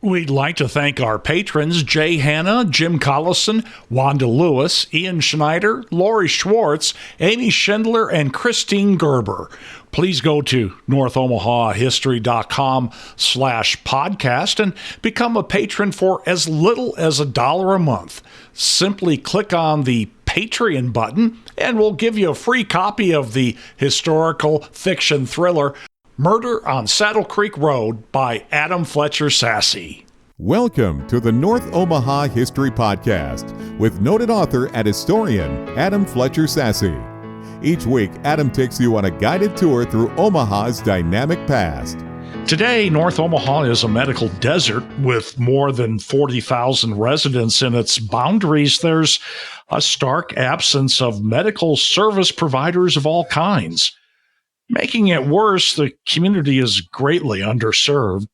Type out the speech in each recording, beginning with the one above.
We'd like to thank our patrons, Jay Hanna, Jim Collison, Wanda Lewis, Ian Schneider, Lori Schwartz, Amy Schindler, and Christine Gerber. Please go to northomahahistory.com/podcast and become a patron for as little as $1 a month. Simply click on the Patreon button and we'll give you a free copy of the historical fiction thriller Murder on Saddle Creek Road by Adam Fletcher Sasse. Welcome to the North Omaha History Podcast with noted author and historian Adam Fletcher Sasse. Each week, Adam takes you on a guided tour through Omaha's dynamic past. Today, North Omaha is a medical desert with more than 40,000 residents in its boundaries. There's a stark absence of medical service providers of all kinds. Making it worse, the community is greatly underserved.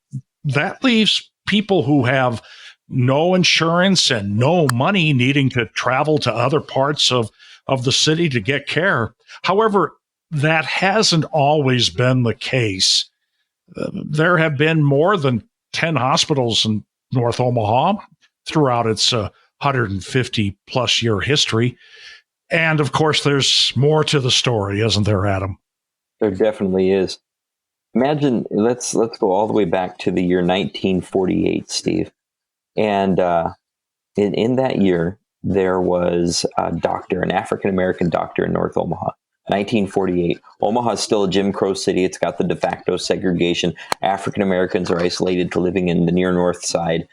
That leaves people who have no insurance and no money needing to travel to other parts of the city to get care. However, that hasn't always been the case. There have been more than 10 hospitals in North Omaha throughout its 150-plus year history. And, of course, there's more to the story, isn't there, Adam? There definitely is. Imagine, let's go all the way back to the year 1948, Steve. And in that year, there was a doctor, an African-American doctor in North Omaha. 1948. Omaha is still a Jim Crow city. It's got the de facto segregation. African-Americans are isolated to living in the near north side,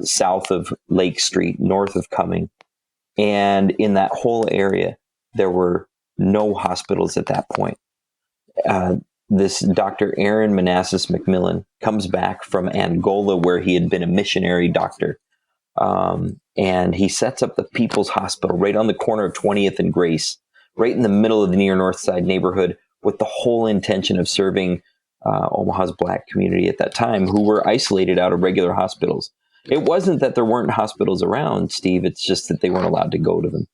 south of Lake Street, north of Cumming. And in that whole area, there were no hospitals at that point. This Dr. Aaron Manassas McMillan comes back from Angola, where he had been a missionary doctor. And he sets up the People's Hospital right on the corner of 20th and Grace, right in the middle of the near north side neighborhood, with the whole intention of serving Omaha's Black community at that time, who were isolated out of regular hospitals. It wasn't that there weren't hospitals around, Steve. It's just that they weren't allowed to go to them.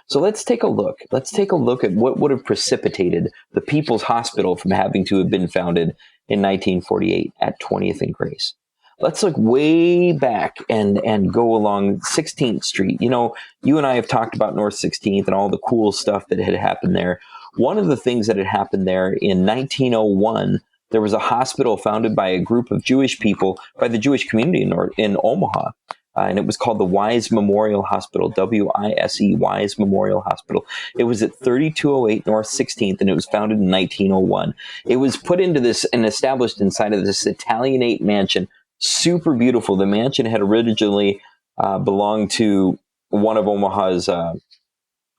So let's take a look. Let's take a look at what would have precipitated the People's Hospital from having to have been founded in 1948 at 20th and Grace. Let's look way back and go along 16th Street. You know, you and I have talked about North 16th and all the cool stuff that had happened there. One of the things that had happened there in 1901, there was a hospital founded by a group of Jewish people, by the Jewish community in Omaha. And it was called the Wise Memorial Hospital, W-I-S-E, Wise Memorial Hospital. It was at 3208 North 16th, and it was founded in 1901. It was put into this and established inside of this Italianate mansion, super beautiful. The mansion had originally belonged to one of Omaha's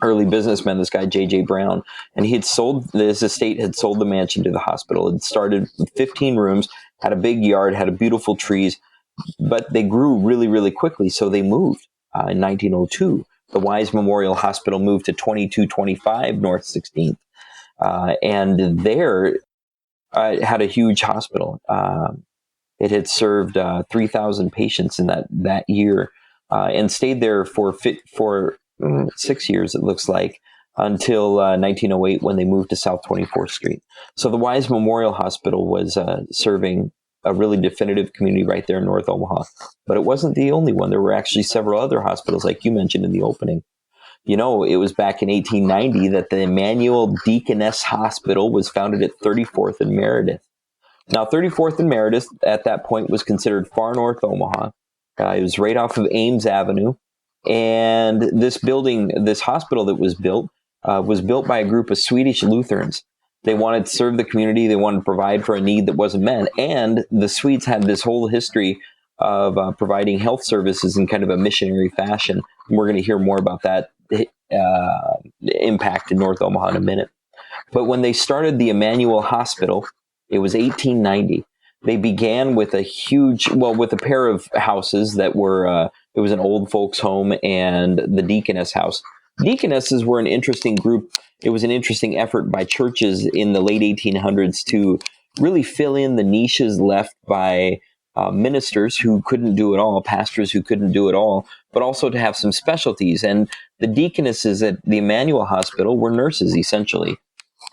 early businessmen, this guy, J.J. Brown, and his estate had sold the mansion to the hospital. It started with 15 rooms, had a big yard, had beautiful trees, but they grew really, really quickly, so they moved in 1902. The Wise Memorial Hospital moved to 2225 North 16th, and there it had a huge hospital. It had served 3,000 patients in that year, and stayed there for 6 years, it looks like, until 1908 when they moved to South 24th Street. So the Wise Memorial Hospital was serving a really definitive community right there in North Omaha. But it wasn't the only one. There were actually several other hospitals, like you mentioned in the opening. You know, it was back in 1890 that the Emmanuel Deaconess Hospital was founded at 34th and Meredith. Now, 34th and Meredith at that point was considered far north Omaha. It was right off of Ames Avenue. And this building, this hospital that was built by a group of Swedish Lutherans. They wanted to serve the community. They wanted to provide for a need that wasn't met. And the Swedes had this whole history of providing health services in kind of a missionary fashion. And we're going to hear more about that impact in North Omaha in a minute. But when they started the Emmanuel Hospital, it was 1890. They began with with a pair of houses that were, it was an old folks home and the Deaconess house. Deaconesses were an interesting group. It was an interesting effort by churches in the late 1800s to really fill in the niches left by ministers who couldn't do it all, pastors who couldn't do it all, but also to have some specialties. And the deaconesses at the Emmanuel Hospital were nurses, essentially.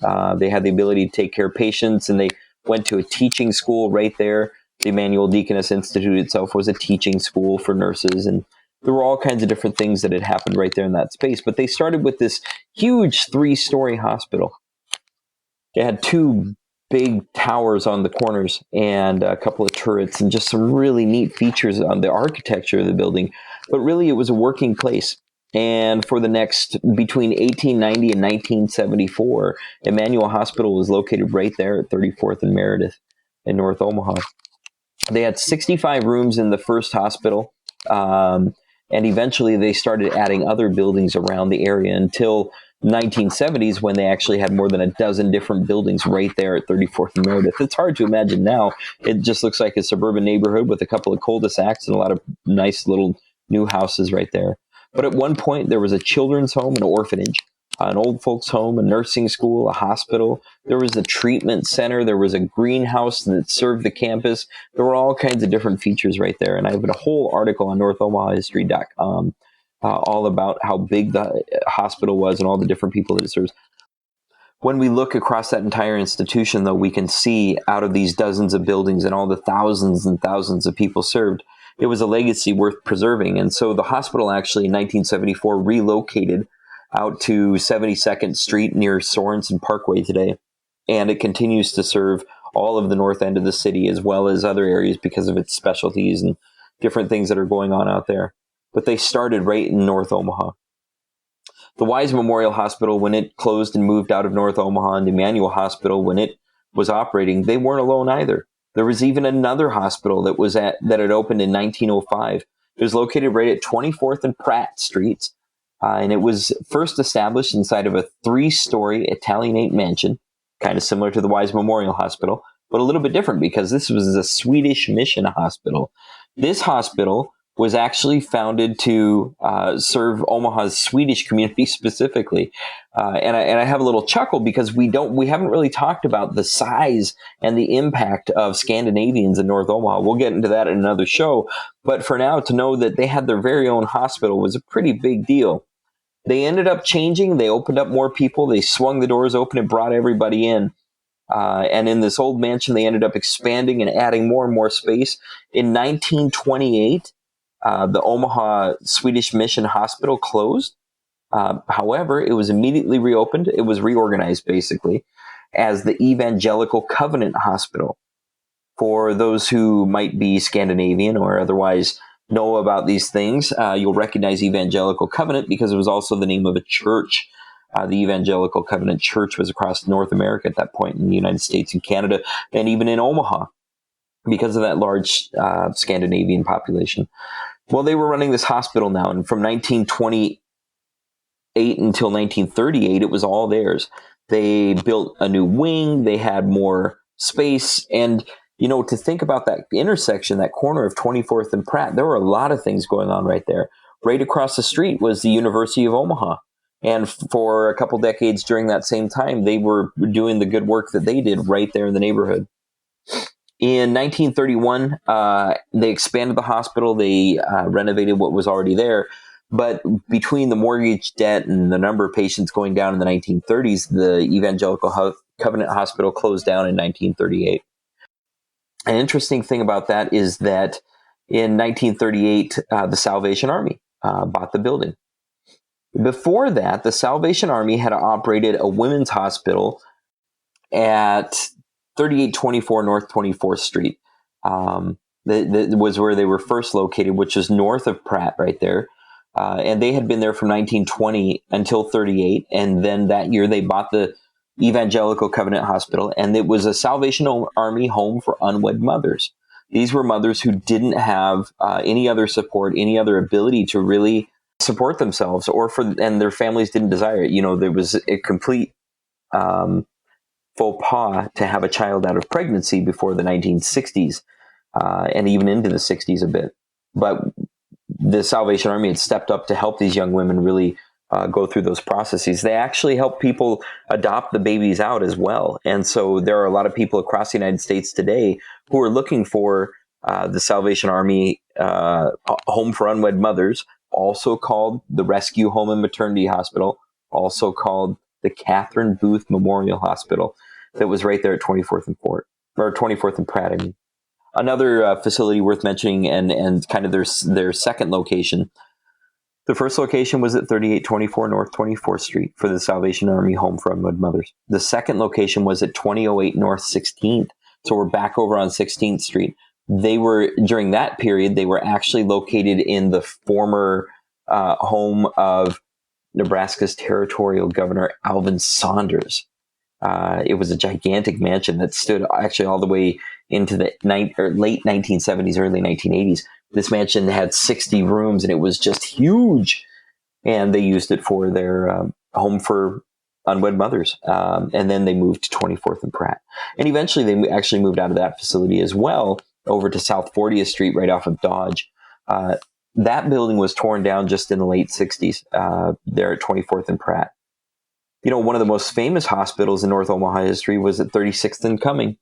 They had the ability to take care of patients, and they went to a teaching school right there. The Emmanuel Deaconess Institute itself was a teaching school for nurses, and there were all kinds of different things that had happened right there in that space. But they started with this huge 3-story hospital. They had 2 big towers on the corners and a couple of turrets and just some really neat features on the architecture of the building. But really, it was a working place. And for the next, between 1890 and 1974, Emmanuel Hospital was located right there at 34th and Meredith in North Omaha. They had 65 rooms in the first hospital, and eventually they started adding other buildings around the area until 1970s, when they actually had more than a dozen different buildings right there at 34th and Meredith. It's hard to imagine now. It just looks like a suburban neighborhood with a couple of cul-de-sacs and a lot of nice little new houses right there. But at one point, there was a children's home, an orphanage, an old folks home, a nursing school, a hospital. There was a treatment center. There was a greenhouse that served the campus. There were all kinds of different features right there. And I have a whole article on NorthOmahaHistory.com all about how big the hospital was and all the different people that it serves. When we look across that entire institution, though, we can see out of these dozens of buildings and all the thousands and thousands of people served, it was a legacy worth preserving. And so the hospital actually in 1974 relocated out to 72nd Street near Sorensen Parkway today. And it continues to serve all of the north end of the city as well as other areas because of its specialties and different things that are going on out there. But they started right in North Omaha. The Wise Memorial Hospital, when it closed and moved out of North Omaha, and Emmanuel Hospital, when it was operating, they weren't alone either. There was even another hospital that had opened in 1905. It was located right at 24th and Pratt Streets, and it was first established inside of a 3-story Italianate mansion, kind of similar to the Wise Memorial Hospital, but a little bit different because this was a Swedish mission hospital. This hospital was actually founded to serve Omaha's Swedish community specifically. And I have a little chuckle because we haven't really talked about the size and the impact of Scandinavians in North Omaha. We'll get into that in another show. But for now, to know that they had their very own hospital was a pretty big deal. They ended up changing. They opened up more people. They swung the doors open and brought everybody in. And in this old mansion, they ended up expanding and adding more and more space. In 1928, the Omaha Swedish Mission Hospital closed. However, it was immediately reopened. It was reorganized, basically, as the Evangelical Covenant Hospital. For those who might be Scandinavian or otherwise know about these things, you'll recognize Evangelical Covenant because it was also the name of a church. The Evangelical Covenant Church was across North America at that point in the United States and Canada, and even in Omaha, because of that large Scandinavian population. Well, they were running this hospital now, and from 1928 until 1938, it was all theirs. They built a new wing, they had more space, and, you know, to think about that intersection, that corner of 24th and Pratt, there were a lot of things going on right there. Right across the street was the University of Omaha, and for a couple decades during that same time, they were doing the good work that they did right there in the neighborhood. In 1931, they expanded the hospital. They renovated what was already there. But between the mortgage debt and the number of patients going down in the 1930s, the Evangelical Covenant Hospital closed down in 1938. An interesting thing about that is that in 1938, the Salvation Army bought the building. Before that, the Salvation Army had operated a women's hospital at 3824 North 24th Street. That was where they were first located, which is north of Pratt right there. And they had been there from 1920 until 38. And then that year they bought the Evangelical Covenant Hospital, and it was a Salvation Army home for unwed mothers. These were mothers who didn't have any other support, any other ability to really support themselves, and their families didn't desire it. You know, there was a complete faux pas to have a child out of pregnancy before the 1960s, and even into the 60s a bit. But the Salvation Army had stepped up to help these young women really go through those processes. They actually help people adopt the babies out as well. And so there are a lot of people across the United States today who are looking for the Salvation Army Home for Unwed Mothers, also called the Rescue Home and Maternity Hospital, also called the Catherine Booth Memorial Hospital, that was right there at 24th and Pratt. I mean, Another facility worth mentioning, and kind of their second location. The first location was at 3824 North 24th Street for the Salvation Army Home for Unwed Mothers. The second location was at 2008 North 16th. So we're back over on 16th Street. During that period, they were actually located in the former home of Nebraska's territorial governor, Alvin Saunders. It was a gigantic mansion that stood actually all the way into the late 1970s, early 1980s. This mansion had 60 rooms, and it was just huge. And they used it for their home for unwed mothers. And then they moved to 24th and Pratt. And eventually they actually moved out of that facility as well over to South 40th Street right off of Dodge. That building was torn down just in the late 60s there at 24th and Pratt. One of the most famous hospitals in North Omaha history was at 36th and Cumming.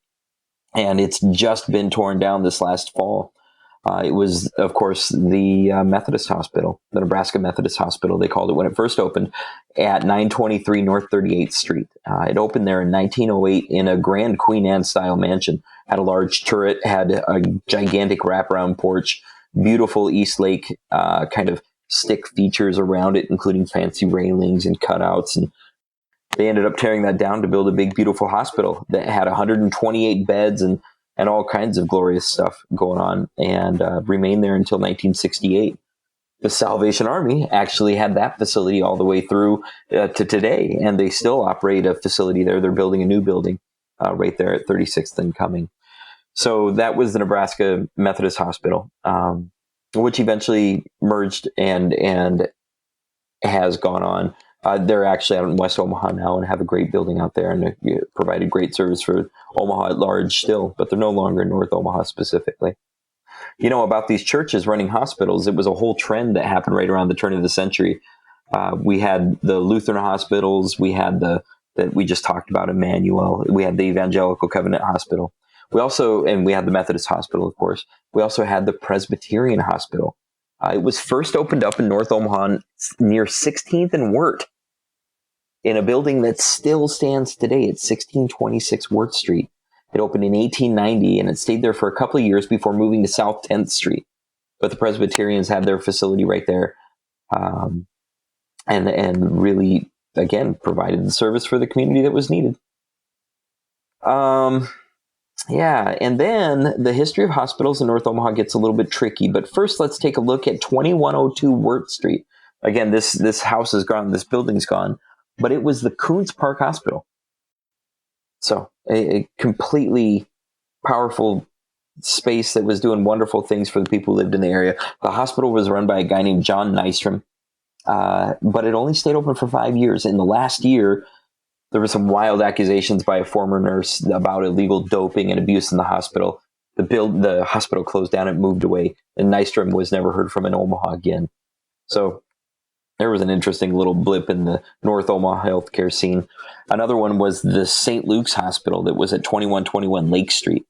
And it's just been torn down this last fall. It was, of course, the Methodist Hospital, the Nebraska Methodist Hospital, they called it when it first opened, at 923 North 38th Street. It opened there in 1908 in a grand Queen Anne-style mansion. Had a large turret, had a gigantic wraparound porch, beautiful East Lake kind of stick features around it, including fancy railings and cutouts. And they ended up tearing that down to build a big, beautiful hospital that had 128 beds and all kinds of glorious stuff going on, and remained there until 1968. The Salvation Army actually had that facility all the way through to today, and they still operate a facility there. They're building a new building right there at 36th and Cumming. So that was the Nebraska Methodist Hospital, which eventually merged and has gone on. They're actually out in West Omaha now and have a great building out there, and provided great service for Omaha at large still, but they're no longer in North Omaha specifically. About these churches running hospitals, it was a whole trend that happened right around the turn of the century. We had the Lutheran hospitals, we had that we just talked about, Emmanuel, we had the Evangelical Covenant Hospital. We had the Methodist Hospital, of course. We also had the Presbyterian Hospital. It was first opened up in North Omaha near 16th and Wirt, in a building that still stands today at 1626 Wirt Street. It opened in 1890, and it stayed there for a couple of years before moving to South 10th Street. But the Presbyterians had their facility right there, and really, again, provided the service for the community that was needed. And then the history of hospitals in North Omaha gets a little bit tricky. But first, let's take a look at 2102 Wirt Street. Again, this house is gone, this building's gone, but it was the Coons Park Hospital. So a completely powerful space that was doing wonderful things for the people who lived in the area. The hospital was run by a guy named John Nystrom, but it only stayed open for 5 years. In the last year, there were some wild accusations by a former nurse about illegal doping and abuse in the hospital. The hospital closed down and moved away, and Nystrom was never heard from in Omaha again. So there was an interesting little blip in the North Omaha healthcare scene. Another one was the St. Luke's Hospital that was at 2121 Lake Street.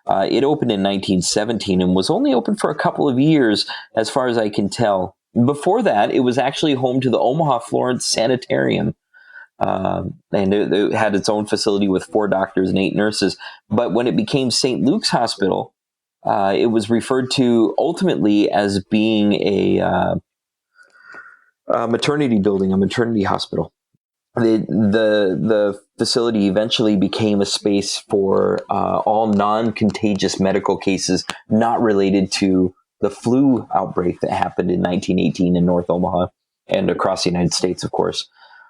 It opened in 1917 and was only open for a couple of years, as far as I can tell. Before that, it was actually home to the Omaha Florence Sanitarium. And it had its own facility with 4 doctors and 8 nurses. But when it became St. Luke's Hospital, it was referred to ultimately as being a maternity building, a maternity hospital. The facility eventually became a space for all non-contagious medical cases not related to the flu outbreak that happened in 1918 in North Omaha and across the United States, of course.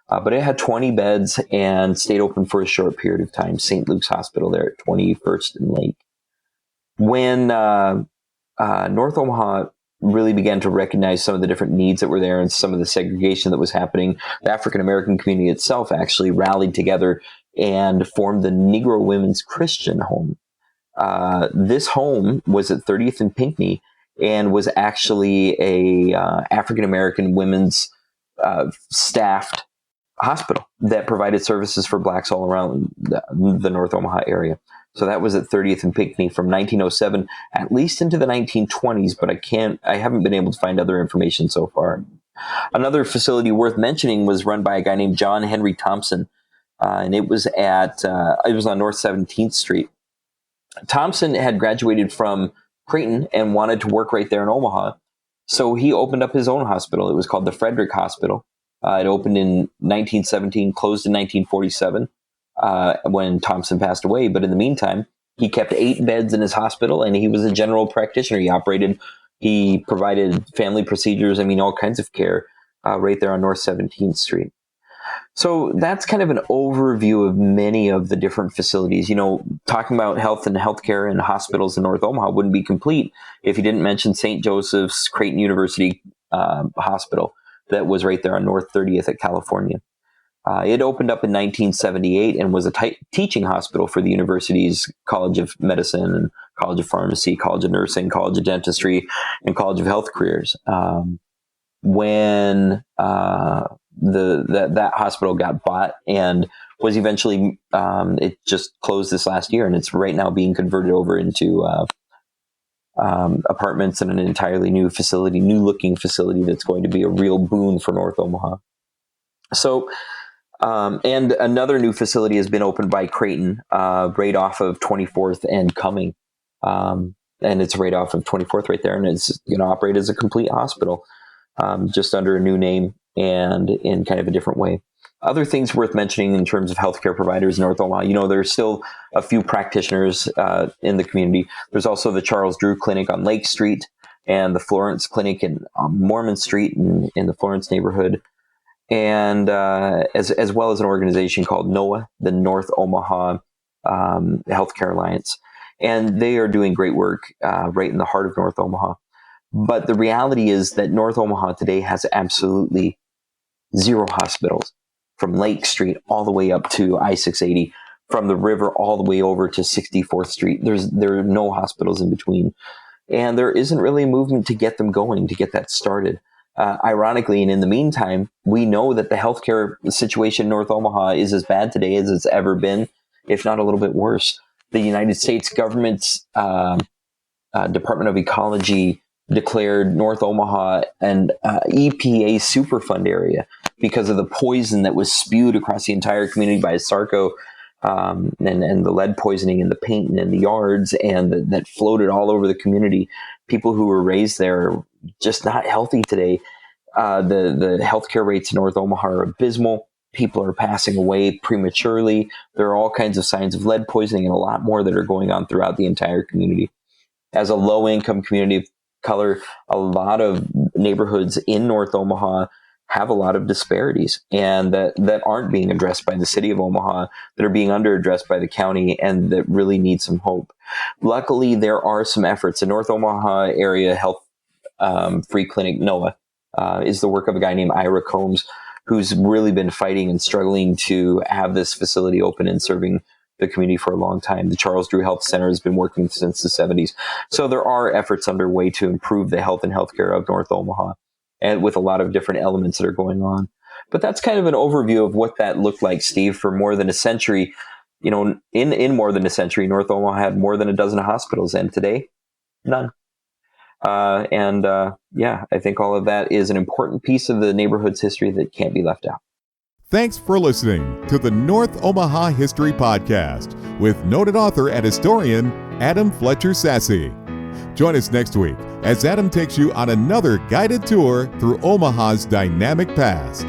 But it had 20 beds and stayed open for a short period of time. St. Luke's Hospital there at 21st and Lake. When North Omaha really began to recognize some of the different needs that were there and some of the segregation that was happening, the African-American community itself actually rallied together and formed the Negro Women's Christian Home. This home was at 30th and Pinckney and was actually a African-American women's staffed hospital that provided services for blacks all around the North Omaha area. So that was at 30th and Pinckney from 1907 at least into the 1920s, but I haven't been able to find other information so far. Another facility worth mentioning was run by a guy named John Henry Thompson, and it was on North 17th Street. Thompson had graduated from Creighton and wanted to work right there in Omaha. So he opened up his own hospital. It was called the Frederick Hospital. It opened in 1917, closed in 1947 when Thompson passed away. But in the meantime, he kept 8 beds in his hospital, and he was a general practitioner. He provided family procedures, all kinds of care right there on North 17th Street. So that's kind of an overview of many of the different facilities. Talking about health and healthcare and hospitals in North Omaha wouldn't be complete if you didn't mention St. Joseph's Creighton University Hospital that was right there on North 30th at California. It opened up in 1978 and was a teaching hospital for the university's College of Medicine and College of Pharmacy, College of Nursing, College of Dentistry, and College of Health Careers. When that hospital got bought and was eventually, it just closed this last year, and it's right now being converted over into apartments and an entirely new looking facility that's going to be a real boon for North Omaha. So, and another new facility has been opened by Creighton right off of 24th and Cumming. And it's right off of 24th right there, and it's going to operate as a complete hospital, just under a new name and in kind of a different way. Other things worth mentioning in terms of healthcare providers in North Omaha, there's still a few practitioners in the community. There's also the Charles Drew Clinic on Lake Street and the Florence Clinic in Mormon Street in the Florence neighborhood, and as well as an organization called NOAA, the North Omaha Healthcare Alliance. And they are doing great work right in the heart of North Omaha. But the reality is that North Omaha today has absolutely 0 hospitals, from Lake Street all the way up to I-680, from the river all the way over to 64th Street. There are no hospitals in between. And there isn't really a movement to get them going, to get that started. Ironically, and in the meantime, we know that the healthcare situation in North Omaha is as bad today as it's ever been, if not a little bit worse. The United States government's Department of Ecology declared North Omaha an EPA Superfund area because of the poison that was spewed across the entire community by Sarco, and the lead poisoning in the paint and in the yards, and that floated all over the community. People who were raised there are just not healthy today. The healthcare rates in North Omaha are abysmal. People are passing away prematurely. There are all kinds of signs of lead poisoning and a lot more that are going on throughout the entire community. As a low-income community of color, a lot of neighborhoods in North Omaha have a lot of disparities, and that aren't being addressed by the city of Omaha, that are being under-addressed by the county, and that really need some hope. Luckily, there are some efforts. The North Omaha Area Health Free Clinic, NOAA, is the work of a guy named Ira Combs, who's really been fighting and struggling to have this facility open and serving the community for a long time. The Charles Drew Health Center has been working since the 70s. So there are efforts underway to improve the health and healthcare of North Omaha, and with a lot of different elements that are going on. But that's kind of an overview of what that looked like, Steve, for more than a century. In more than a century, North Omaha had more than a dozen hospitals, and today, none. I think all of that is an important piece of the neighborhood's history that can't be left out. Thanks for listening to the North Omaha History Podcast with noted author and historian Adam Fletcher Sassy. Join us next week as Adam takes you on another guided tour through Omaha's dynamic past.